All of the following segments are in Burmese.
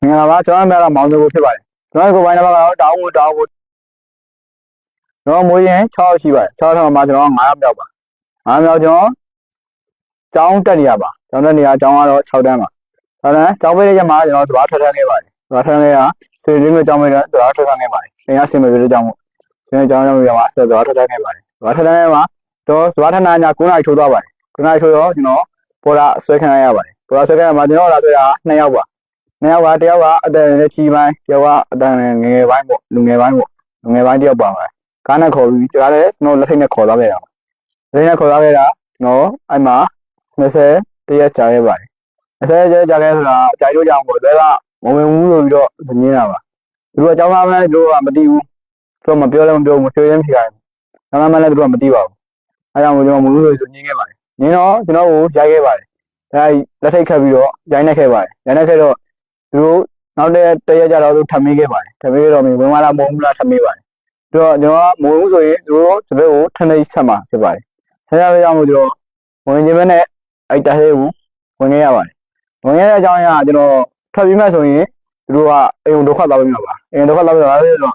မင်္ဂလာပါကျွန်တော်များတော့မောင်စုကိုဖြစ်ပါတယ်ကျွန်တော်ကိုပိုင်းတစ်ပတ်ကတော့တောင်းကိုကျွန်တော်မွေးရင်6ရောက်ရှိပါတယ်6ထောင်မှာကျွန်တော်9ရောက်ပြောက်ပါ9ရောက်ကျွန်တော်ကျောင်းတက်နေရပါကျောင်းတက်နေရကျောင်းကတော့6တန်းပါ6တန်းကျောင်းပေးတဲ့ရက်မှာကျွန်တော်စဘာထွက်ထမ်းခဲ့ပါတယ်စဘာထွက်ထမ်းခဲ့ရစေရင်းမျိုးကျောင်းပေးတဲ့စဘာထွက်ထမ်းခဲ့ပါတယ်သင်ရဆင်မပြေတဲ့ကျောင်းမို့ကျွန်တော်ကျောင်းရောက်ရပါစဘာထွက်ထမ်းခဲ့ပါတယ်စဘာထွက်ထမ်းခဲ့မှာတော့စဘာထမ်းနာည9နာရီထိုးသွားပါတယ်9နာရီထိုးတော့ကျွန်တော်ပေါ်လာဆွဲခံရပါတယ်ပေါ်လာဆွဲခံရမှာကျွန်တော်လာဆွဲတာ2ရောက်ပါ2ယောက်ကတယောက်ကအတန်နဲ့ချီပိုင်းတယောက်ကအတန်နဲ့ငယ်ပိုင်းပေါ့လူငယ်ပိုင်းပေါ့လူငယ်ပိုင်းတယောက်ပါပဲကားနဲ့ခေါ်ပြီးကြားလဲကျွန်တော်လက်ထိတ်နဲ့ခေါ်သွားခဲ့တာလက်ထိတ်နဲ့ခေါ်သွားခဲ့တာကျွန်တော်အဲ့မှာ20တရက်ကြာခဲ့ပါတယ်20ရက်ကြာခဲ့ဆိုတာအကြိုက်တို့ကြောင့်ပေါ့သူကမဝင်ဘူးလို့ပြီးတော့ညင်းတာပါသူတို့အကြောင်းသားမှလည်းသူတို့ကမသိဘူးသူတို့မပြောလည်းမပြောဘူးမပြောရင်ဖြစ်ရတယ်အကြောင်းသားမှလည်းသူတို့ကမသိပါဘူးအဲကြောင့်ကျွန်တော်မဝင်ဘူးလို့ညင်းခဲ့ပါတယ်ညင်းတော့ကျွန်တော်ကိုရိုက်ခဲ့ပါတယ်အဲလက်ထိတ်ခတ်ပြီးတော့ရိုက်နှက်ခဲ့ပါတယ်ရိုက်နှက်ခဲ့တော့သူတို့နောက်တရက်ကြတော့သူထပ်မေးခဲ့ပါတယ်ထပ်မေးတော့ဝင်လာမဟုတ်ဘူးလားထပ်မေးပါတယ်သူတော့ကျွန်တော်ကမဝင်ဘူးဆိုရင်သူတို့တပည့်ကိုထနှိပ်ဆက်မှာဖြစ်ပါတယ်ဆရာပြောင်းလို့ကျွန်တော်ဝင်ခြင်းပဲနဲ့အဲ့တဟဲကိုဝင်ခဲ့ရပါတယ်ဝင်ခဲ့တဲ့အကြောင်းအရာကျွန်တော်ထွက်ပြီးမှဆိုရင်သူတို့ကအိမ်ဒုက္ခသွားပြီးမှာပါအိမ်ဒုက္ခသွားပြီးတော့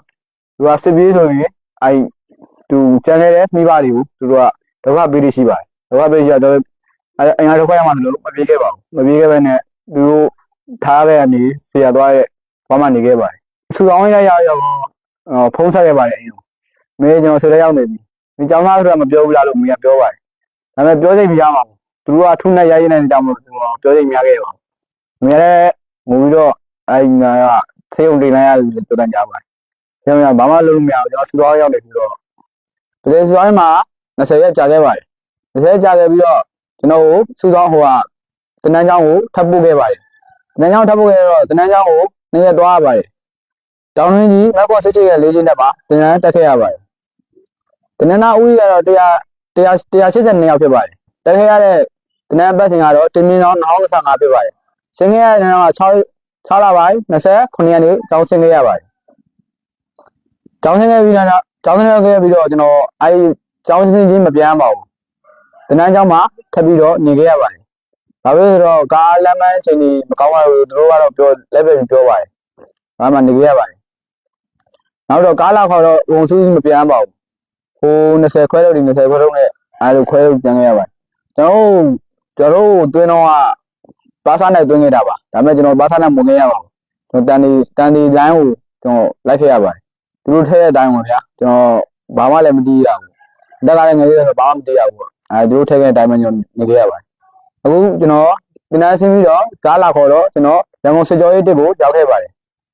သူကစစ်ပြေးဆိုရင်အဲ့သူကျန်နေတဲ့မိဘတွေကိုသူတို့ကဒုက္ခပေးလို့ရှိပါတယ်ဒုက္ခပေးရတော့အင်္ဂါဒုက္ခရမှာလို့မပြေးခဲ့ပါဘူးမပြေးခဲ့ပဲနဲ့သူတို့ထားခဲ့ကနေဆရာသွားရဲ့ဘာမှနေခဲ့ပါတယ်စူအောင်ရရောက်ဖုံးဆက်ခဲ့ပါတယ်အိမ်ကိုမင်းကျွန်တော်ဆယ်ရက်ရောက်နေပြီဒီကျောင်းသားတွေကမပြောဘူးလားလို့မင်းကပြောပါတယ်ဒါပေမဲ့ပြောစိတ်မရပါဘူးသူတို့ကထုနဲ့ရိုင်းနေတဲ့ကြောင့်မလို့ပြောစိတ်မရခဲ့ပါဘူးမင်းလည်းငိုပြီးတော့အဲ့ငါကဆေးရုံတင်လိုက်ရတယ်လို့ပြောတတ်ကြပါတယ်ကျွန်တော်ဘာမှလုပ်လို့မရဘူးကျွန်တော်စူအောင်ရောက်နေပြီးတော့ဒီစူအောင်မှာ20ရက်ကြာခဲ့ပါတယ်20ရက်ကြာခဲ့ပြီးတော့ကျွန်တော်ကိုစူအောင်ဟိုကတနန်းကျောင်းကိုထပ်ပို့ခဲ့ပါတယ်တနန်းကျောင်းထပ်ပို့ခဲ့တော့တနန်းကျောင်းကိုနေ့ရက်သွားရပါတယ်တောင်ရင်းကြီးမက်ကော့စစ်ချစ်ရဲ့၄ချင်းတက်ပါတနန်းတက်ခဲ့ရပါတယ်တနန်းနာဦးကြီးကတော့182ယောက်ဖြစ်ပါတယ်တက်ခဲ့ရတဲ့တနန်းပတ်စဉ်ကတော့တင်မြင့်တော်2025ဖြစ်ပါတယ်ဆင်းခဲ့ရတဲ့တော့6လပိုင်း29ရက်နေ့ကျောင်းဆင်းခဲ့ရပါတယ်ကျောင်းဆင်းခဲ့ပြီးတော့ကျောင်းဆင်းခဲ့ပြီးတော့ကျွန်တော်အဲဒီကျောင်းဆင်းချင်းမပြန်ပါဘူးတနန်းကျောင်းမှာထပ်ပြီးတော့နေခဲ့ရပါတယ်ဘာလို့လဲဆိုတော့ကားလမ်းမအချိန်ကြီးမကောင်းပါဘူးသူတို့ကတော့ပြောလက်ပဲပြောပါတယ်ဘာမှနေခဲ့ရပါတယ်နောက်တော့ကားလာခေါ်တော့ဝန်စုမပြန်ပါဘူးဟို20ခွဲတော့ဒီ20ခွဲတော့နဲ့အဲလိုခွဲတော့ပြန်ခဲ့ရပါတယ်ကျွန်တော်တွင်းတော့ကပါစားနဲ့တွင်းခဲ့တာပါဒါပေမဲ့ကျွန်တော်ပါစားနဲ့မဝင်ခဲ့ရပါဘူးကျွန်တော်တန်ဒီလိုင်းကိုကျွန်တော်လိုက်ခဲ့ရပါတယ်သူတို့ထဲတဲ့အတိုင်းပါဗျာကျွန်တော်ဘာမှလည်းမသိရဘူးတက်ကလည်းငယ်သေးတယ်ဆိုဘာမှမသိရဘူးအဲသူတို့ထဲတဲ့အတိုင်းပဲကျွန်တော်နေခဲ့ရပါတယ်အခုကျွန်တော်တင်နန်းဆင်းပြီးတော့ကားလာခေါ်တော့ကျွန်တော်ရန်ကုန်စစ်ကြောရေးတစ်ကိုရောက်ခဲ့ပါတယ်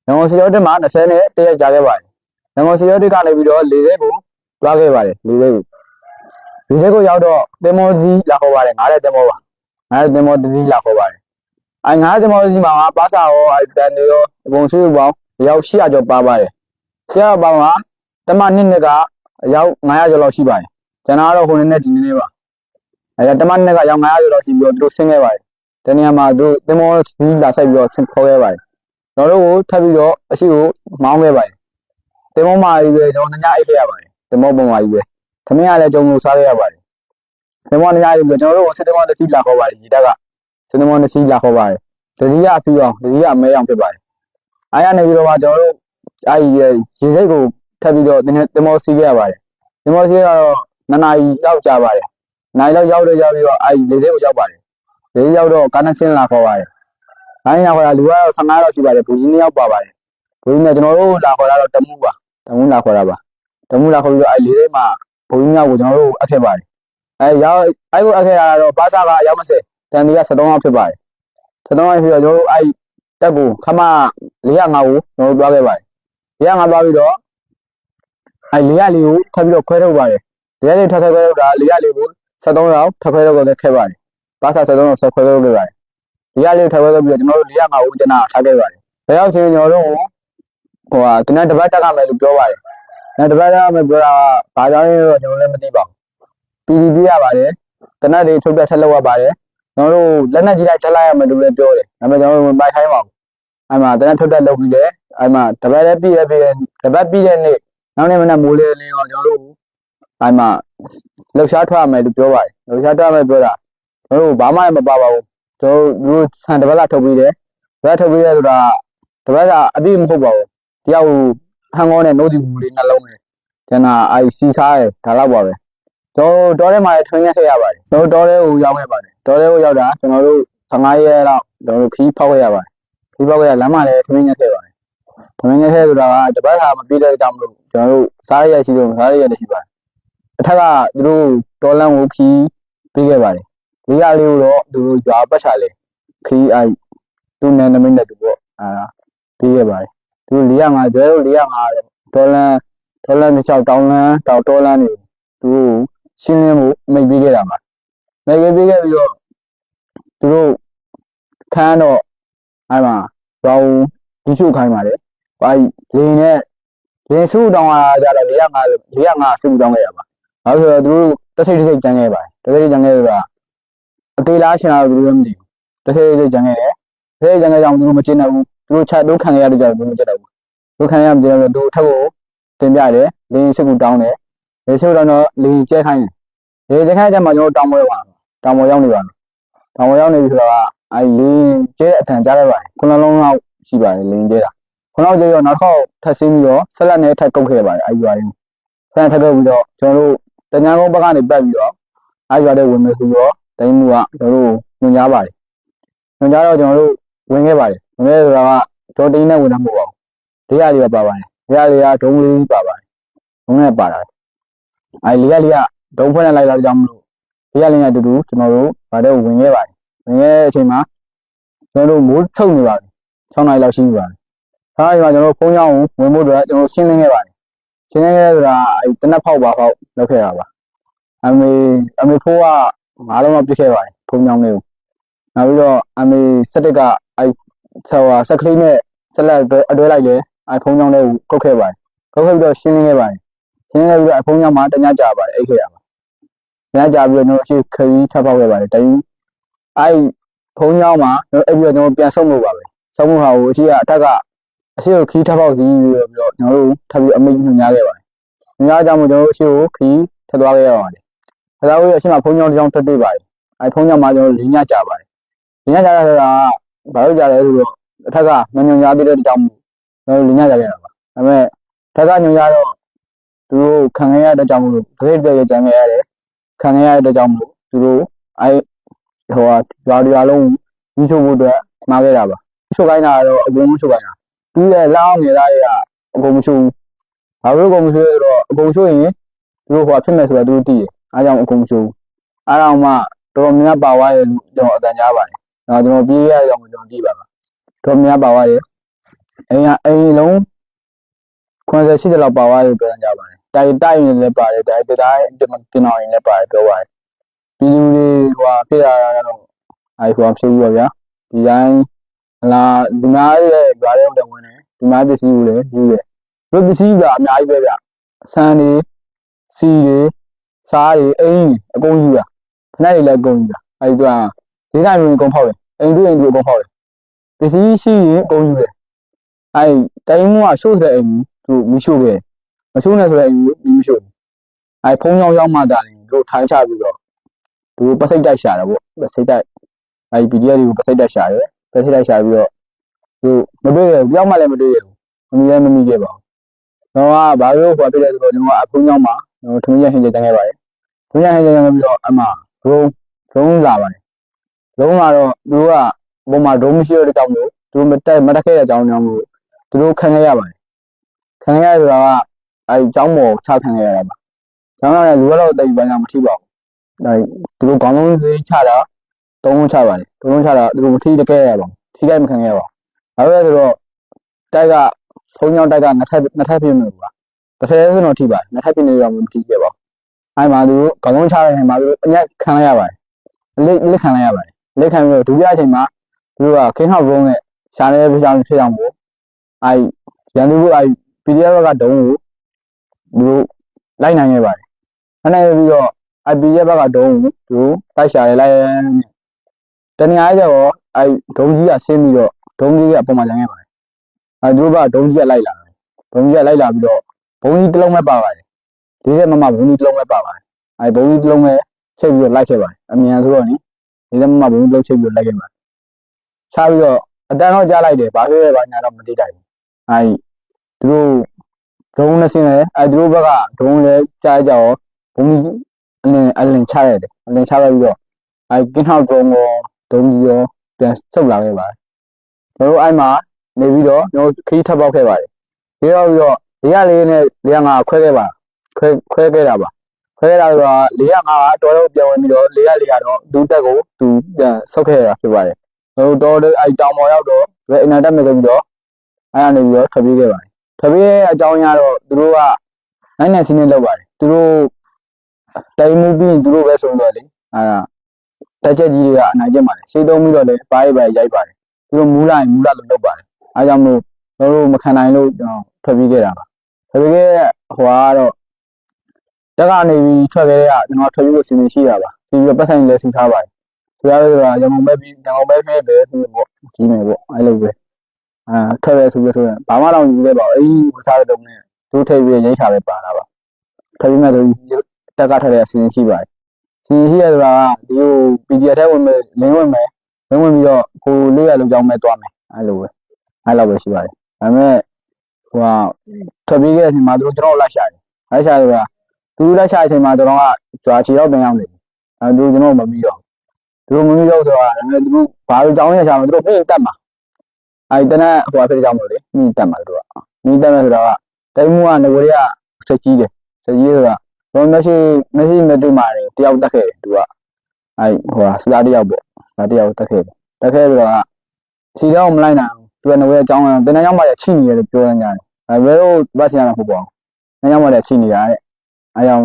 ရန်ကုန်စစ်ကြောတစ်မှာ20နဲ့1ရက်ကြာခဲ့ပါတယ်ရန်ကုန်စစ်ကြောတစ်ကနေပြီးတော့40ကိုတွားခဲ့ပါတယ်40ကိုရောက်တော့တင်မောကြီးလာခေါ်ပါတယ်ငါးတဲ့တင်မောပါငါးတဲ့တင်မောတကြီးလာခေါ်ပါတယ်အဲငါးတဲ့တင်မောကြီးမှာပါစာရောအဲတန်တွေရောအကုန်စုပေါင်းရောက်800ကျော်ပါပါတယ်800ပေါင်းကတမနှစ်ကအရောက်900ကျော်လောက်ရှိပါတယ်ကျွန်တော်ကတော့ဟိုနေ့နဲ့ဒီနေ့ပါအဲတမနှစ်ကရောက်900ကျော်လောက်ရှိပြီးတော့သူတို့ဆင်းခဲ့ပါတယ်တနေရာမှာသူတင်မောကြီးလာဆိုင်ပြီးတော့ခေါ်ခဲ့ပါတယ်ကျွန်တော်တို့ကိုထပ်ပြီးတော့အရှိကိုမောင်းခဲ့ပါတယ်တင်မောမာကြီးပဲကျွန်တော်ညအိတ်ခဲ့ရပါတယ်တင်မောပုံမာကြီးပဲခမင်းကလည်းကြုံလို့စားခဲ့ရပါတယ်တင်မောညအိတ်ပြီးကျွန်တော်တို့ကိုစစ်တင်မောတစ်စီးလာခေါ်ပါတယ်ဒီတက်ကစစ်တင်မောတစ်စီးလာခေါ်ပါတယ်တစီးကအဖီအောင်တစီးကမဲအောင်ဖြစ်ပါတယ်အားရနေပြီးတော့ကျွန်တော်တို့အဲဒီရေစိတ်ကိုထပ်ပြီးတော့တင်မောစီးခဲ့ရပါတယ်တင်မောစီးကတော့2နာရီလောက်ကြာပါတယ်နိုင်လောက်ရောက်ပြီးတော့အဲဒီလေစိတ်ကိုရောက်ပါတယ်လေရောက်တော့ကားနဲ့ဆင်းလာခေါ်ပါတယ်နိုင်ရခေါ်တာလူကတော့15လောက်ရှိပါတယ်ဘူကြီး2ယောက်ပါပါတယ်ဘူကြီးနဲ့ကျွန်တော်တို့လာခေါ်တာတော့တမှုပါတမှုလာခေါ်တာပါတမှုလာခေါ်ပြီးတော့အဲဒီလေစိတ်မှာဘူကြီး2ယောက်ကိုကျွန်တော်တို့အပ်ခဲ့ပါတယ်အဲဒီကိုအပ်ခဲ့တာတော့ပါစာကအယောက်20တန်ဒီက73လောက်ဖြစ်ပါတယ်73လောက်ဖြစ်တော့ကျွန်တော်တို့အဲဒီတက်ကိုခမ405ကိုကျွန်တော်တို့တွားခဲ့ပါတယ်405တွားပြီးတော့အဲဒီ404ကိုထပ်ပြီးတော့ခွဲထုတ်ပါတယ်404ထပ်ခွဲထုတ်တာ404ကို73လောက်ထပ်ခွဲထုတ်ခဲ့ပါတယ်ပါစာ73လောက်ဆက်ခွဲထုတ်ခဲ့ပါတယ်404ထပ်ခွဲထုတ်ပြီးတော့ကျွန်တော်တို့405ကိုကျန်တာထားခဲ့ပါတယ်ဘယ်ရောက်ချင်းကျွန်တော်တို့ဟိုကတနက်တစ်ပတ်တက်ကမယ်လို့ပြောပါတယ်တပတ်တက်ကမယ်ပြောတာဘာကြောင့်လဲတော့ကျွန်တော်လည်းမသိပါဘူး PDP ရပါတယ်တနက်တွေထုတ်ပြထက်လောက်ရပါတယ်ကျွန်တော်တို့လက်နက်ကြီးလိုက်ထက်လိုက်ရမယ်လို့လည်းပြောတယ်ဒါပေမဲ့ကျွန်တော်တို့ပိုက်ခိုင်းပါဘူးအဲ့မှာတနက်ထုတ်ပြလုပ်ပြီးတယ်အဲ့မှာတပတ်လည်းပြည့်တပတ်ပြည့်တဲ့နေ့နောက်နေ့မနက်မိုးလေလင်းတော့ကျွန်တော်တို့အဲ့မှာလှုပ်ရှားထွက်ရမယ်လို့ပြောပါတယ်လှုပ်ရှားထွက်ရမယ်ပြောတာကျွန်တော်တို့ဘာမှမပါပါဘူးကျွန်တော်တို့ဆန်တပတ်လာထုတ်ပြီးတယ်ဘယ်ထုတ်ပြီးလဲဆိုတာ တပတ်ကအပြည့်မဟုတ်ပါဘူးတယောက်ဟန်ကောနဲ့နိုးတီဘူးလေးနှလုံးနဲ့ကျန်တာစီစားတယ်ဒါတော့ပါပဲတော်ထဲမှာထွင်းရက်ခဲ့ရပါတယ်တော်ထဲကိုရောက်ခဲ့ပါတယ်တော်ထဲကိုရောက်တာကျွန်တော်တို့15ရက်လောက်ကျွန်တော်တို့ခီးဖောက်ခဲ့ရပါတယ်ခီးဖောက်ခဲ့ရလမ်းမှာလည်းထွင်းရက်ခဲ့ပါတယ်ထွင်းရက်ခဲ့ဆိုတာကတပတ်ကမပြည့်တဲ့ကြောင့်မလို့ကျွန်တော်တို့စားရရှိလို့စားရရှိပါတယ်အထက်ကသူတို့တော်လန်းကိုခီးပေးခဲ့ပါတယ်ဒီရလေးကိုတော့သူတို့ရွာပတ်ချလေခီးသူ့နယ်နမိတ်နဲ့သူပေါ့ပေးခဲ့ပါတယ်သူ405ကျွဲတို့405ဒေါ်လန်တစ်ချောက်တောင်းလန်းတော်လန်းနေသူရှင်းလင်းဖို့မိတ်ပေးခဲ့တာပါမိတ်ပေးခဲ့ပြီးတော့သူတို့ခန်းတော့မှာဘောင်းဒီရှုခိုင်းပါတယ်လင်းစုတောင်းလာကြတော့405စုတောင်းခဲ့ရပါနောက်ဆိုတော့သူတို့တစ်စိတ်ကြမ်းခဲ့ပါတယ်တစ်စိတ်ကြမ်းခဲ့ဆိုတာအသေးလားရှင်လာသူတို့မသိဘူးတစ်စိတ်ကြမ်းခဲ့တယ်တစ်စိတ်ကြမ်းခဲ့ကြောင့်သူတို့မကျင်းတော့ဘူးသူတို့ချက်တို့ခံရတဲ့ကြောင့်သူတို့မကျင်းတော့ဘူးသူခံရမကျင်းတော့သူထက်ကိုတင်ပြတယ်လင်းစုတောင်းတယ်လင်းစုတောင်းတော့လင်းကျဲခိုင်းတယ်လင်းကျဲခိုင်းတဲ့မှာကျွန်တော်တောင်းပွဲပါတောင်းပွဲရောက်နေပါတောင်းပွဲရောက်နေပြီဆိုတော့လင်းကျဲအထံကြားလိုက်ပါတယ်ခုနှလုံးလောက်ရှိပါတယ်လင်းကျဲတာခုနောက်ကျတော့နောက်ခေါက်ထပ်ဆင်းပြီးတော့ဆက်လက်နဲ့ထပ်ကုတ်ခဲ့ပါတယ်ရွာရင်းဆက်ထပ်ကုတ်ပြီးတော့ကျွန်တော်တို့တညာကုန်းဘက်ကနေပတ်ပြီးတော့ရွာတဲ့ဝင်မယ်ဆိုတော့တိုင်းမှုကကျွန်တော်တို့ညွှန်ကြားပါတယ်ညွှန်ကြားတော့ကျွန်တော်တို့ဝင်ခဲ့ပါတယ်ဝင်ခဲ့ဆိုတာကဒေါ်တင်းနဲ့ဝင်တာမဟုတ်ပါဘူးတရားလေးပါပါတယ်တရားလေးကဒုံးလေးပါပါတယ်ဒုံးနဲ့ပါတာလေးကဒုံးဖွဲ့နဲ့လိုက်လာကြမလို့တရားလေးနဲ့အတူတူကျွန်တော်တို့ဗာတဲ့ဝင်ခဲ့ပါတယ်ဝင်ခဲ့တဲ့အချိန်မှာကျွန်တော်တို့မိုးထုတ်နေပါတယ်6နာရီလောက်ရှိပြီပါတယ်အဲဒီမှာကျွန်တော်တို့ဖုန်းကြောင်းကိုဝင်ဖို့အတွက်ကျွန်တော်ရှင်းလင်းခဲ့ပါတယ်ရှင်းလင်းခဲ့ဆိုတာတနက်ဖောက်ပါလောက်ခဲ့တာပါအမေဖိုးက9လုံးလောက်ပြစ်ခဲ့ပါတယ်ဖုန်းကြောင်းလေးကိုနောက်ပြီးတော့17ကဆက်ကလေးနဲ့ဆက်လက်အတွဲလိုက်တယ်ဖုန်းကြောင်းလေးကိုကုတ်ခဲ့ပါတယ်ကုတ်ခဲ့ပြီးတော့ရှင်းလင်းခဲ့ပါတယ်ရှင်းလင်းခဲ့ပြီးတော့ဖုန်းကြောင်းမှာတညကြာပါတယ်အိတ်ခဲ့ရပါတညကြာပြီးတော့ကျွန်တော်အရှိခရီးထပ်ပေါက်ခဲ့ပါတယ်တိုင်းဖုန်းကြောင်းမှာအဲ့ပြီးတော့ကျွန်တော်ပြန်ဆုံးလို့ပါပဲဆုံးမှုဟာကိုအရှိကိုခီးထပ်ပေါက်စီးပြီးတော့ကျွန်တော်တို့ထပ်ပြီးအမိတ်ညွှန်ကြားခဲ့ပါတယ်ညွှန်ကြားကြောင့်ကျွန်တော်တို့အရှိကိုခီးထပ်သွားခဲ့ရပါတယ်ဒါကြောင့်အရှိမှာဖုန်းကြောင်းတစ်ကြောင်းထပ်တွေ့ပါတယ်ဖုန်းကြောင်းမှာကျွန်တော်၄ညကြာပါတယ်၄ညကြာရတာဘာလို့ကြာလဲဆိုတော့အထက်ကမညွှန်ကြားသေးတဲ့အကြောင်းကျွန်တော်၄ညကြာခဲ့တာပါဒါပေမဲ့ထက်ကညွှန်ကြားတော့သူတို့ခံခဲ့ရတဲ့ကြောင့်မလို့ဂရိတ်တဲ့ကြံခဲ့ရတယ်ခံခဲ့ရတဲ့ကြောင့်မလို့သူတို့ရွာလုံးကြီးချုပ်ဖို့အတွက်မှားခဲ့တာပါချုပ်ခိုင်းတာတော့အကုန်မချုပ်ခိုင်းတာသူရဲ့လောင်းငယ်သားတွေကအကုန်မချုပ်ဘူးဘာလို့အကုန်မချုပ်လဲဆိုတော့အကုန်ချုပ်ရင်သူတို့ဖြစ်မယ်ဆိုတော့သူတို့သိတယ်အားကြောင့်အကုန်မချုပ်ဘူးအားကြောင့်မှတော်များပါသွားရဲ့လို့ကျွန်တော်အတန်ကြားပါတယ်ကျွန်တော်ပြေးရအောင်ကျွန်တော်ကြည့်ပါတော်များပါသွားရဲ့အိမ်လုံး80လောက်ပါသွားရဲ့ပြောကြပါတယ်တိုက်ရင်လည်းပါတယ်တိုင်းတင်အောင်ရင်လည်းပါတယ်ပြောပါတယ်ပြည်သူတွေဖြစ်လာတော့ဖြစ်ပြီးတော့ဗျာဒီတိုင်းဒီမားရဲ့ရွာတဲ့ဝင်နေဒီမားပစ္စည်းကိုလည်းယူတယ်ဒီပစ္စည်းကအများကြီးပဲဗျဆန်တွေစီတွေစားတွေအိမ်အကုန်ယူတာခဏလေးလည်းအကုန်ယူတာအဲဒီတော့ဒီတိုင်းဝင်အကုန်ဖောက်တယ်အိမ်တွေအကုန်ဖောက်တယ်ပစ္စည်းရှိရင်အကုန်ယူတယ်တိုင်းမှုကရှို့တဲ့အိမ်သူမရှို့ခဲ့မရှို့နဲ့ဆိုတဲ့အိမ်ကြီးမရှို့ဖုံးရောက်မှတာလေတို့ထိုင်းချပြီးတော့သူပတ်စိတ်တိုက်ရှာတယ်ပေါ့ပတ်စိတ်တိုက်PDF တွေကိုပတ်စိတ်တိုက်ရှာတယ်ပတ်စိတ်တိုက်ရှာပြီးတော့သူမတွေ့ရဘူးကြောက်မှလည်းမတွေ့ရဘူးမမိခဲ့ပါဘူးတော့ဘာလို့ဖြစ်လဲဆိုတော့ကျွန်တော်အဖုံးရောက်မှထမင်းရဟင်းကြတန်းခဲ့ပါတယ်ထမင်းရဟင်းကြတန်းပြီးတော့အမှဒုံးလာပါတယ်ဒုံးလာတော့သူကပုံမှာဒုံးမရှိတဲ့ကြောင့်လို့သူမတက်ခဲ့တဲ့အကြောင်းကြောင့်လို့သူတို့ခံခဲ့ရပါတယ်ခံခဲ့ရဆိုတာကကျောင်းပေါ်ချခံခဲ့ရတာပါကျောင်းကလည်းလူကတော့တိတ်ပိုင်းကမထိပါဘူးသူတို့ခေါင်းလုံးလေးချတာ3လုံးချပါတယ်3လုံးချတာသူတို့မထိတကယ်ရပါဘူးထိလိုက်မခံခဲ့ရပါဘူးဒါပဲဆိုတော့တိုက်ကဖုံးကြောင်းတိုက်ကနှစ်ထပ်ပြင်းနေပါတစ်ထပ်ဆိုတော့ထိပါတယ်နှစ်ထပ်ပြင်းနေတော့မထိခဲ့ပါဘူးမှာသူတို့ခေါင်းလုံးချတဲ့ချိန်မှာသူတို့အညက်ခံလိုက်ရပါတယ်လက်ခံလိုက်ရပါတယ်လက်ခံပြီးတော့ဒုတိယအချိန်မှာသူတို့ကခင်းဟောက်ဘုံနဲ့ရှားနေတဲ့ပြကြောင်ဖြစ်အောင်ပေါ့ရန်သူကPDF ကဒုံးကိုသူတို့လိုက်နိုင်ခဲ့ပါတယ်နိုင်ပြီးတော့PDF ကဒုံးကိုသူတိုက်ရှာလိုက်တနင်္လာရက်တော့ဒုံးကြီးကဆင်းပြီးတော့ဒုံးကြီးကအပေါ်မှာကျန်ခဲ့ပါတယ်သူတို့ကဒုံးကြီးကလိုက်လာတယ်ဒုံးကြီးကလိုက်လာပြီးတော့ဘုံကြီးတစ်လုံးပဲပါပါတယ်ဒီထဲမှာဘုံကြီးတစ်လုံးပဲပါပါတယ်ဘုံကြီးတစ်လုံးပဲချိတ်ပြီးတော့လိုက်ခဲ့ပါတယ်အမြန်ဆိုတော့နိဒီထဲမှာဘုံကြီးတစ်လုံးချိတ်ပြီးတော့လိုက်ခဲ့ပါတယ်ချပြီးတော့ အတန်းတော့ကြားလိုက်တယ်ဘာဖြစ်လဲဘာညာတော့မသိလိုက်ဘူးသူတို့ဒုံးနဲ့ဆင်းတယ်သူတို့ဘက်ကဒုံးလည်းကြားကြရောဘုံကြီးအလင်ချရတယ်အလင်ချလိုက်ပြီးတော့ကင်းထောက်ဒုံးရောဒုံးကြီးရောပြန်ဆုတ်လာခဲ့ပါတယ်ကျွန်တော်တို့အဲ့မှာနေပြီးတော့ကျွန်တော်ခီးထပ်ပေါက်ခဲ့ပါတယ်ပြီးတော့404နဲ့405ခွဲခဲ့ပါခွဲခဲ့တာပါခွဲခဲ့တာဆိုတာ405ကတော်တော့ပြောင်းဝင်ပြီးတော့404ကတော့သူ့တက်ကိုသူပြန်ဆုတ်ခဲ့ရတာဖြစ်ပါတယ်ကျွန်တော်တို့အဲ့တောင်ပေါ်ရောက်တော့အင်တာတက်မဲ့ပြီးတော့အဲ့ကနေပြီးတော့ထွက်ပြေးခဲ့ပါတယ်ထွက်ပြေးအကြောင်းရတော့သူတို့ကနိုင်နိုင်စင်းနေလောက်ပါတယ်သူတို့တိုင်မှုပြီးသူတို့ပဲဆုံးတော့လေတက်ချက်ကြီးတွေကအနိုင်ကျင့်ပါတယ်ရှေးသုံးပြီးတော့လည်းပါးရိုက်ပါတယ်သူတို့မူလာလို့လုပ်ပါတယ်အားကြောင့်မို့ကျွန်တော်တို့မခံနိုင်လို့ကျွန်တော်ထွက်ပြေးခဲ့တာပါထွက်ပြေးခဲ့ဟိုကတော့တက်ကနေပြီးထွက်ခဲ့တဲ့ကကျွန်တော်ထွက်ပြေးလို့စီစဉ်ရှိတာပါပြီးတော့ပတ်ဆိုင်လည်းစီထားပါတယ်ဆိုရတော့ရမုံပဲပြီးပဲပြီးပေါ့ကြီးမယ်ပေါ့အဲ့လိုပဲထွက်ရဲဆိုပြီးဆိုရင်ဘာမှတော့ယူခဲ့ပါဘူးအေးဝစားတဲ့တုံးနဲ့သူ့ထိပ်ပြီးရိတ်ချပဲပါလာပါထွက်ပြီးမှဆိုတက်ကထွက်တဲ့အစီအစဉ်ရှိပါတယ်စီစဉ်ရှိရဆိုတာကဒီကို PDF ထဲဝင်မယ်လင်းဝင်ပြီးတော့ကိုလေးရလုံးကြောင်းမဲ့တွားမယ်အဲ့လိုပဲအဲ့လိုပဲရှိပါတယ်ဒါပေမဲ့ထွက်ပြီးခဲ့တဲ့အချိန်မှာသူတို့ကျွန်တော်လိုက်ရှာတယ်ဆိုတာသူတို့လိုက်ရှာတဲ့အချိန်မှာကျွန်တော်ကကြွားချီတော့ပြန်ရောက်နေတယ်သူတို့ကျွန်တော်မပြီးတော့သူတို့မပြီးတော့ဆိုတာဒါပေမဲ့သူတို့ဘာလို့ကြောင်းရရှာမလဲသူတို့ပြင်တက်မှာတနက်ဖြစ်ကြောင်းမလို့လေမိတက်မှာသူကမိတက်မယ်ဆိုတာကတိုင်မှုကငကိုတွေကဆက်ကြီးတယ်ဆိုတာတော့မရှိမတွေ့မှာတယောက်တက်ခဲ့တယ်သူကစတားတယောက်ပေါ့ဒါတယောက်တက်ခဲ့တယ်တက်ခဲ့ဆိုတော့ခြေတော့မလိုက်နိုင်ဘူးသူကငကိုရဲ့အကြောင်းတနက်ကြောင်းမှလည်းချိနေတယ်လို့ပြောနေကြတယ်ဘယ်လိုဘာစီရမှာမဟုတ်ပါဘူးတနက်ကြောင်းမှလည်းချိနေတာတဲ့အဲကြောင့်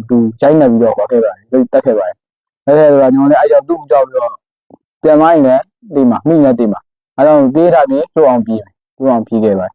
သူရိုက်နေပြီးတော့ခေါ်ခဲ့ပါတယ်တက်ခဲ့ပါတယ်တက်ခဲ့ဆိုတော့ကျွန်တော်လည်းအဲကြောင့်သူ့ကြောက်ပြီးတော့ပြန်မရင်လည်းတိမှာမိလည်းတိမှာအဲကြောင့်ပြေးတာပြေးလှုပ်အောင်ပြေးခဲ့ပါတယ်